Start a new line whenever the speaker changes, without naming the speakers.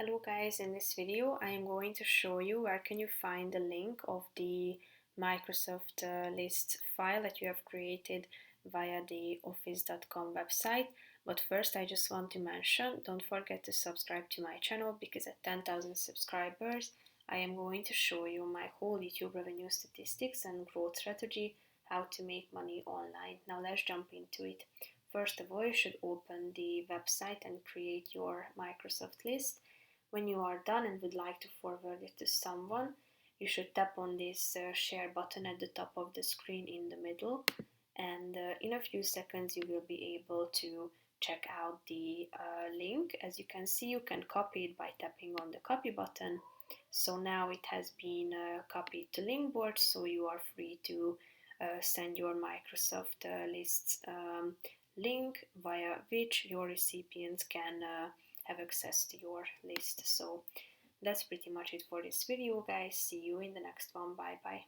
Hello guys, in this video I am going to show you where can you find the link of the Microsoft list file that you have created via the office.com website. But first I just want to mention, don't forget to subscribe to my channel because at 10,000 subscribers I am going to show you my whole YouTube revenue statistics and growth strategy, how to make money online. Now let's jump into it. First of all, you should open the website and create your Microsoft list. When you are done and would like to forward it to someone, you should tap on this share button at the top of the screen in the middle, and in a few seconds you will be able to check out the link. As you can see, you can copy it by tapping on the copy button. So now it has been copied to Linkboard, so you are free to send your Microsoft lists link via which your recipients can have access to your list. So that's pretty much it for this video, guys. See you in the next one. Bye bye.